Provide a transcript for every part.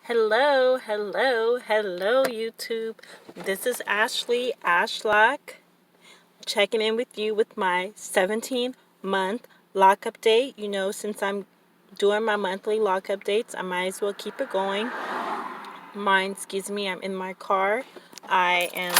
Hello, hello, hello, YouTube. This is Ashley Ashlock checking in with you with my 17-month lock update. You know, since I'm doing my monthly lock updates, I might as well keep it going. Excuse me, I'm in my car. I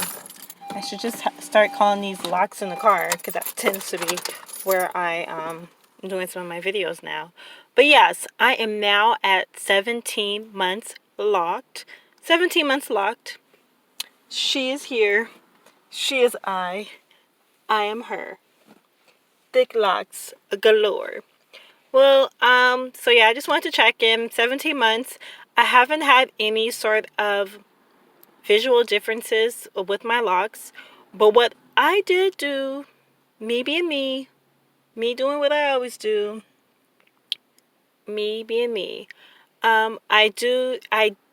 should just start calling these locks in the car because that tends to be where I'm doing some of my videos now. But yes, I am now at 17 months locked. 17 months locked. She is here. She is I. I am her. Thick locks galore. Well, so yeah, I just wanted to check in. 17 months. I haven't had any sort of visual differences with my locks, but what I did do, me being me doing what I always do, me being me, I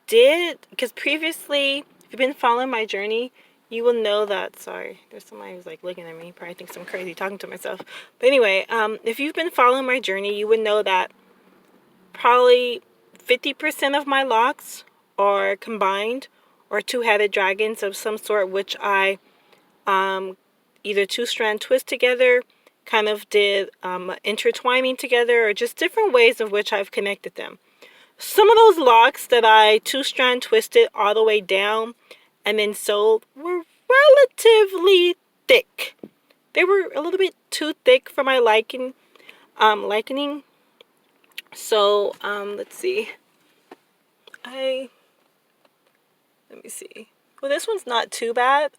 did, because previously, if you've been following my journey, you will know that, sorry, there's somebody who's like looking at me, probably thinks I'm crazy talking to myself, but anyway, if you've been following my journey, you would know that probably 50% of my locks are combined or two-headed dragons of some sort, which I either two-strand twist together, kind of did intertwining together, or just different ways of which I've connected them. Some of those locks that I two-strand twisted all the way down and then sold were relatively thick. They were a little bit too thick for my likening. So let's see. Let me see. Well, this one's not too bad.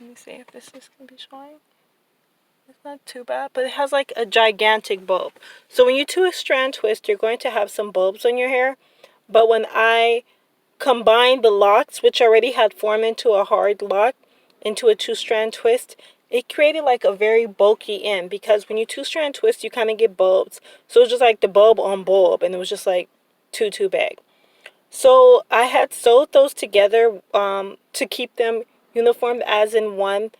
Let me see if this is gonna be showing. It's not too bad, but it has like a gigantic bulb. So when you two-strand twist, you're going to have some bulbs on your hair. But when I combined the locks, which already had formed into a hard lock, into a two-strand twist, it created like a very bulky end, because when you two-strand twist, you kind of get bulbs. So it was just like the bulb on bulb, and it was just like too big. So I had sewed those together to keep them uniform, as in one,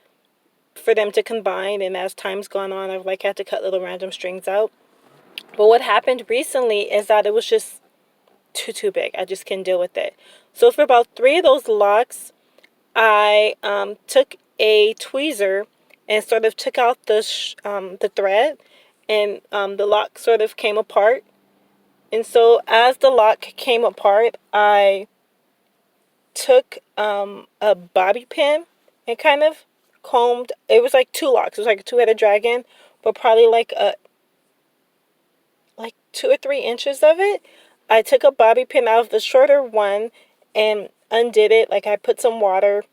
for them to combine, and as time's gone on, I've like had to cut little random strings out. But what happened recently is that it was just too big. I just couldn't deal with it. So for about 3 of those locks, I took a tweezer and sort of took out the thread, and the lock sort of came apart. And so as the lock came apart, I took a bobby pin and kind of combed. It was like 2 locks. It was like a two-headed dragon, but probably like 2 or 3 inches of it. I took a bobby pin out of the shorter one and undid it. Like, I put some water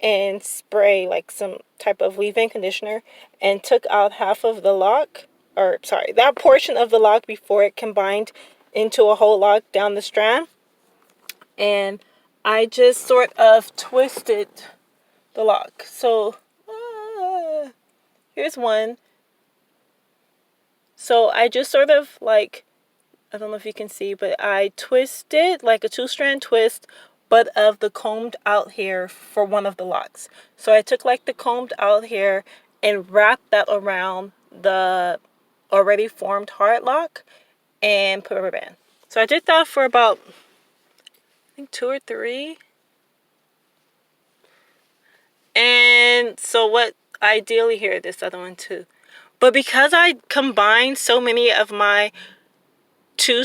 and spray like some type of leave-in conditioner and took out half of the lock, or sorry, that portion of the lock before it combined into a whole lock down the strand. And I just sort of twisted the lock. So here's one. So I just sort of like, I don't know if you can see, but I twisted like a two-strand twist, but of the combed out hair for one of the locks. So I took like the combed out hair and wrapped that around the already formed hard lock and put a rubber band. So I did that for about, I think, 2 or 3. And so what, ideally here, this other one too. But because I combined so many of my too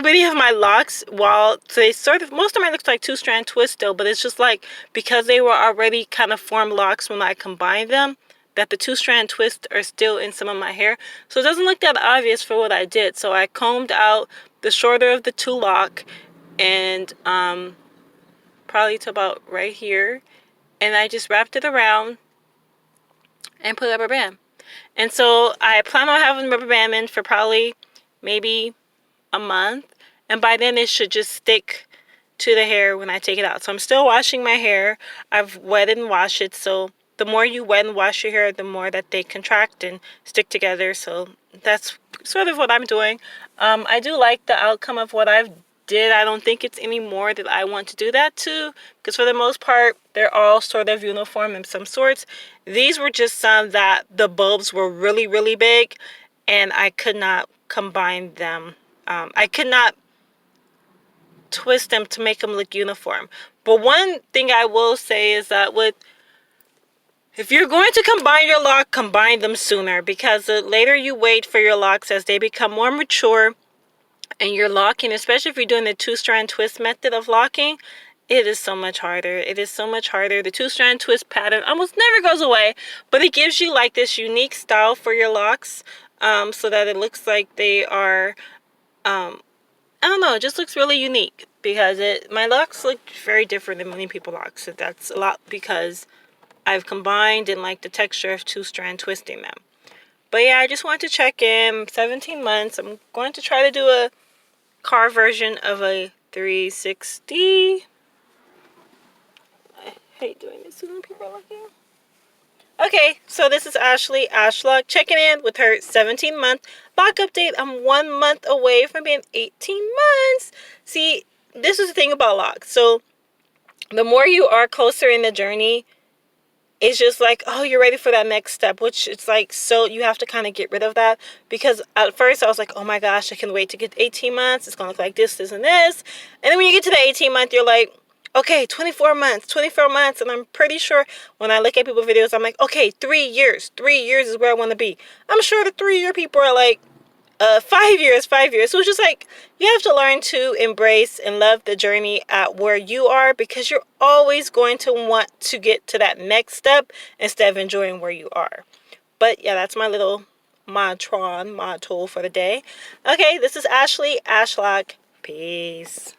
many of my locks, while so they sort of, most of mine looks like two-strand twist still, but it's just like, because they were already kind of formed locks when I combined them, that the two-strand twists are still in some of my hair. So it doesn't look that obvious for what I did. So I combed out the shorter of the 2 lock, and probably to about right here, and I just wrapped it around and put a rubber band. And so I plan on having rubber band in for probably maybe a month, and by then it should just stick to the hair when I take it out. So I'm still washing my hair. I've wet and washed it, so the more you wet and wash your hair, the more that they contract and stick together. So that's sort of what I'm doing. I do like the outcome of what I've did. I don't think it's any more that I want to do that to, because for the most part they're all sort of uniform in some sorts. These were just some that the bulbs were really big, and I could not combine them. I could not twist them to make them look uniform. But one thing I will say is that if you're going to combine your lock, combine them sooner, because the later you wait for your locks as they become more mature and you're locking, especially if you're doing the 2-strand twist method of locking, it is so much harder. It is so much harder. The 2-strand twist pattern almost never goes away, but it gives you like this unique style for your locks, so that it looks like they are, I don't know, it just looks really unique, because my locks look very different than many people's locks. So that's a lot because I've combined and like the texture of 2-strand twisting them. But yeah, I just wanted to check in. 17 months. I'm going to try to do a car version of a 360. I hate doing this when people are looking. Okay, so this is Ashley Ashlock checking in with her 17-month lock update. I'm 1 month away from being 18 months. See, this is the thing about locks. So the more you are closer in the journey, it's just like, oh, you're ready for that next step, which it's like, so you have to kind of get rid of that, because at first I was like, oh my gosh, I can wait to get 18 months. It's going to look like this, and this. And then when you get to the 18 month, you're like, okay, 24 months. And I'm pretty sure when I look at people's videos, I'm like, okay, 3 years. 3 years is where I want to be. I'm sure the 3-year people are like, 5 years. So it's just like, you have to learn to embrace and love the journey at where you are, because you're always going to want to get to that next step instead of enjoying where you are. But yeah, that's my little mod tool for the day. Okay, this is Ashley Ashlock. Peace.